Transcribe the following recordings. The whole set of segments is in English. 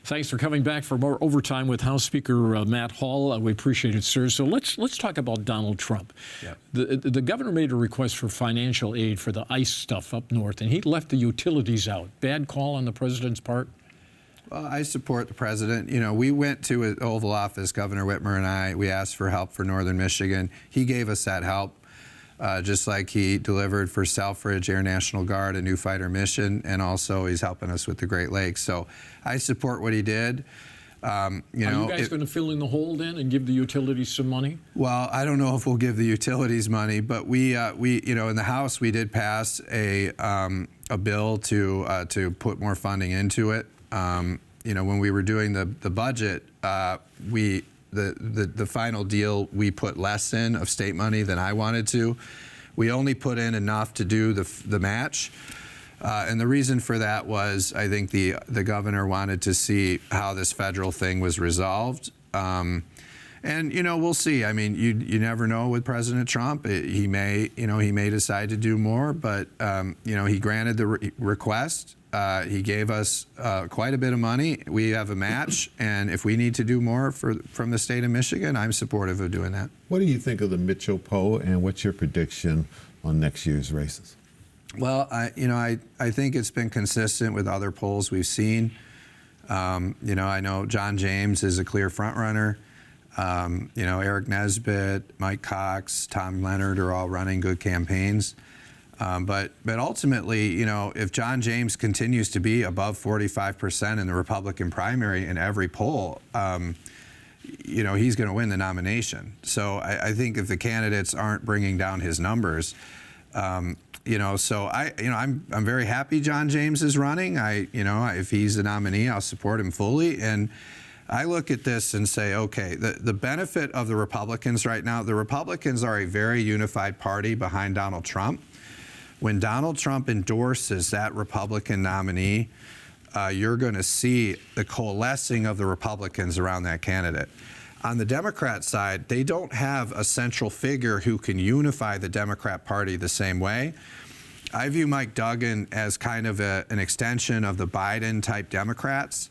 Thanks for coming back for more Overtime with House Speaker Matt Hall. We appreciate it, sir. So let's talk about Donald Trump. Yeah. The governor made a request for financial aid for the ICE stuff up north, and he left the utilities out. Bad call on the president's part? Well, I support the president. You know, we went to his Oval Office, Governor Whitmer and I. We asked for help for Northern Michigan. He gave us that help. Just like he delivered for Selfridge Air National Guard a new fighter mission, and also he's helping us with the Great Lakes. So I support what he did. Are you guys going to fill in the hole then and give the utilities some money? Well, I don't know if we'll give the utilities money, but we in the House we did pass a bill to put more funding into it. When we were doing the budget, the final deal, we put less in of state money than I wanted to. We only put in enough to do the match. And the reason for that was I think the governor wanted to see how this federal thing was resolved. And, we'll see. I mean, you never know with President Trump. He may decide to do more, but, he granted the request. He gave us quite a bit of money. We have a match, and if we need to do more from the state of Michigan, I'm supportive of doing that. What do you think of the Mitchell poll, and what's your prediction on next year's races? Well, I think it's been consistent with other polls we've seen. I know John James is a clear front runner. Eric Nesbitt, Mike Cox, Tom Leonard are all running good campaigns. But ultimately, if John James continues to be above 45% in the Republican primary in every poll, he's going to win the nomination. So I think if the candidates aren't bringing down his numbers, I'm very happy John James is running. If he's the nominee, I'll support him fully. And I look at this and say, okay, the benefit of the Republicans right now, the Republicans are a very unified party behind Donald Trump. When Donald Trump endorses that Republican nominee, you're going to see the coalescing of the Republicans around that candidate. On the Democrat side, they don't have a central figure who can unify the Democrat Party the same way. I view Mike Duggan as kind of an extension of the Biden-type Democrats.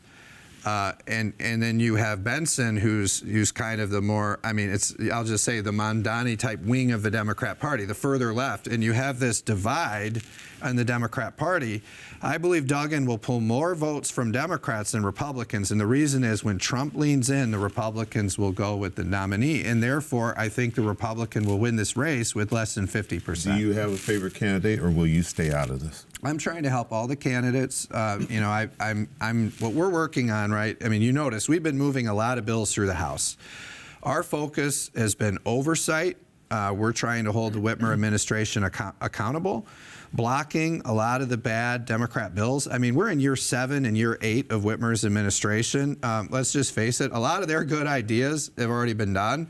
And then you have Benson, who's kind of the more, I'll just say the Mondani type wing of the Democrat Party, the further left. And you have this divide in the Democrat Party. I believe Duggan will pull more votes from Democrats than Republicans. And the reason is when Trump leans in, the Republicans will go with the nominee. And therefore, I think the Republican will win this race with less than 50%. Do you have a favorite candidate, or will you stay out of this? I'm trying to help all the candidates. I'm what we're working on, right? You notice we've been moving a lot of bills through the House. Our focus has been oversight. We're trying to hold the Whitmer administration accountable, blocking a lot of the bad Democrat bills. We're in year 7 and year 8 of Whitmer's administration. Let's just face it, a lot of their good ideas have already been done.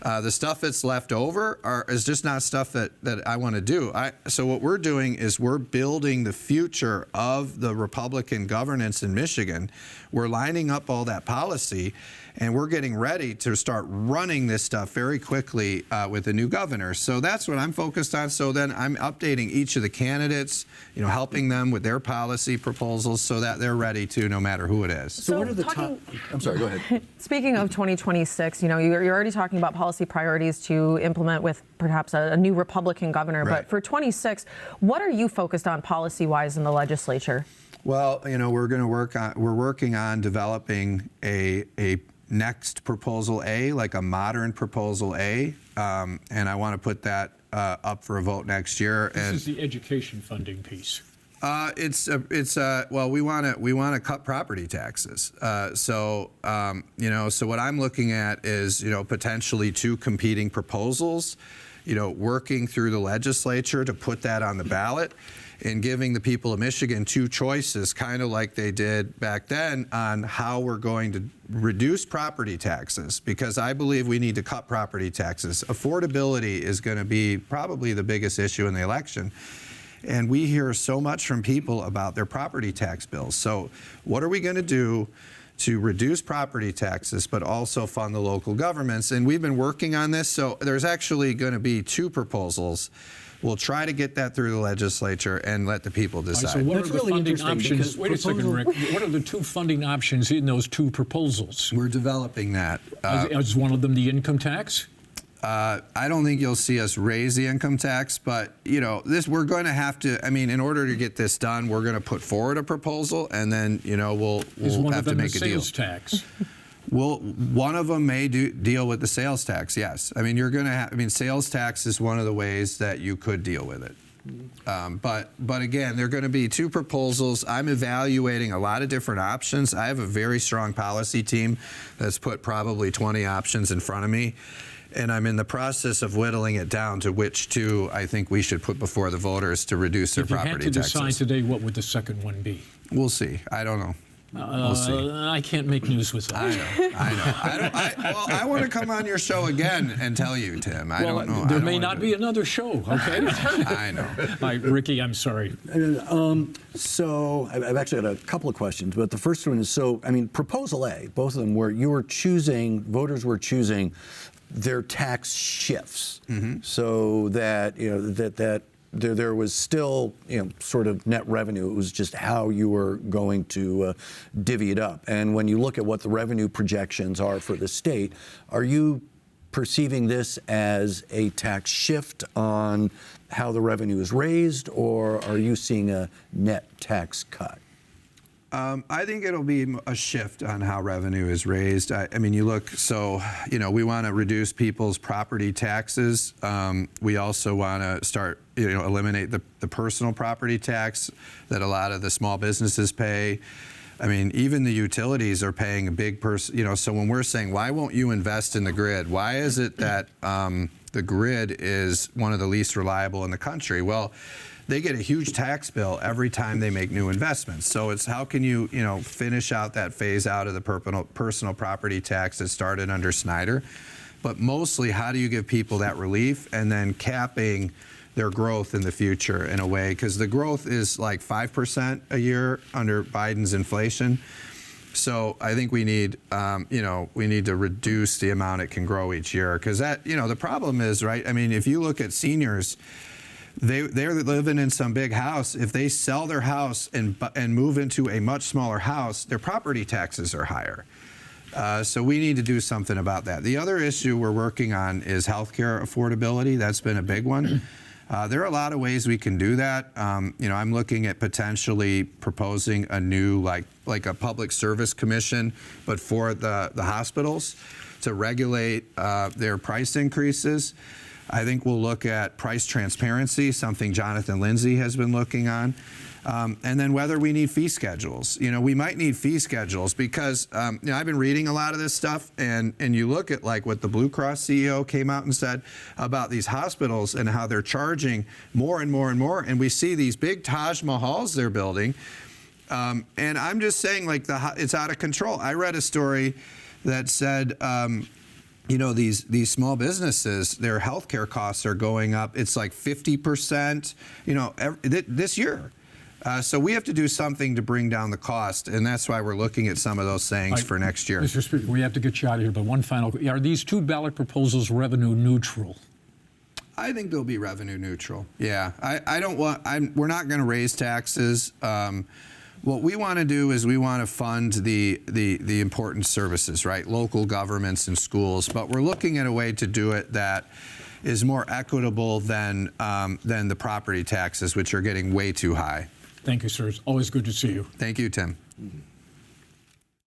The stuff that's left over is just not stuff that I want to do. So what we're doing is we're building the future of the Republican governance in Michigan. We're lining up all that policy, and we're getting ready to start running this stuff very quickly with the new governor. So that's what I'm focused on. So then I'm updating each of the candidates, helping them with their policy proposals so that they're ready to, no matter who it is. So what are the top? I'm sorry, go ahead. Speaking of 2026, you're already talking about policy priorities to implement with perhaps a new Republican governor. Right. But for 26, what are you focused on policy-wise in the legislature? Well, we're working on developing a next proposal A, like a modern proposal A, and I want to put that up for a vote next year. This is the education funding piece. Well, we want to cut property taxes. So what I'm looking at is, potentially 2 competing proposals, working through the legislature to put that on the ballot and giving the people of Michigan 2 choices, kind of like they did back then, on how we're going to reduce property taxes, because I believe we need to cut property taxes. Affordability is going to be probably the biggest issue in the election. And we hear so much from people about their property tax bills. So what are we going to do to reduce property taxes, but also fund the local governments. And we've been working on this. So there's actually going to be 2 proposals. We'll try to get that through the legislature and let the people decide. So what That's are the really funding interesting options? because Wait a second, Rick. What are the 2 funding options in those 2 proposals? We're developing that. Is one of them the income tax? I don't think you'll see us raise the income tax, but we're going to have to. I mean, in order to get this done, we're going to put forward a proposal, and then we'll have to make a deal. Is one of them the sales tax? Well, one of them may deal with the sales tax. Yes, I mean you're going to have. I mean, sales tax is one of the ways that you could deal with it. But again, there are going to be 2 proposals. I'm evaluating a lot of different options. I have a very strong policy team that's put probably 20 options in front of me. And I'm in the process of whittling it down to which 2 I think we should put before the voters to reduce their property taxes. If you had to decide today, what would the second one be? We'll see. I don't know. We'll see. I can't make news with that. I know. I want to come on your show again and tell you, Tim. I don't know. There may not be another show, okay? I know. All right, Ricky, I'm sorry. So I've actually got a couple of questions, but the first one is, Proposal A, both of them were voters were choosing their tax shifts, so that there was still sort of net revenue. It was just how you were going to divvy it up. And when you look at what the revenue projections are for the state, are you perceiving this as a tax shift on how the revenue is raised, or are you seeing a net tax cut? I think it'll be a shift on how revenue is raised. I mean, you look, we want to reduce people's property taxes. We also want to start, eliminate the personal property tax that a lot of the small businesses pay. I mean, even the utilities are paying a big so when we're saying, why won't you invest in the grid? Why is it that the grid is one of the least reliable in the country? Well, they get a huge tax bill every time they make new investments. So it's how can you, finish out that phase out of the personal property tax that started under Snyder, but mostly how do you give people that relief and then capping their growth in the future in a way, because the growth is like 5% a year under Biden's inflation. So I think we need, we need to reduce the amount it can grow each year, because that, the problem is, right? I mean, if you look at seniors, they're living in some big house. If they sell their house and move into a much smaller house, their property taxes are higher. So we need to do something about that. The other issue we're working on is healthcare affordability. That's been a big one. There are a lot of ways we can do that. I'm looking at potentially proposing a new, like a public service commission, but for the hospitals to regulate their price increases. I think we'll look at price transparency, something Jonathan Lindsay has been looking on. And then whether we need fee schedules. We might need fee schedules because I've been reading a lot of this stuff, and you look at like what the Blue Cross CEO came out and said about these hospitals and how they're charging more and more and more, and we see these big Taj Mahals they're building. And I'm just saying, like, it's out of control. I read a story that said, these small businesses, their healthcare costs are going up. It's like 50%, this year. So we have to do something to bring down the cost, and that's why we're looking at some of those things for next year. Mr. Speaker, we have to get you out of here, but one final. Are these 2 ballot proposals revenue neutral? I think they'll be revenue neutral. Yeah, we're not going to raise taxes. What we want to do is we want to fund the important services, right? Local governments and schools, but we're looking at a way to do it that is more equitable than the property taxes, which are getting way too high. Thank you, sir. It's always good to see you. Thank you, Tim.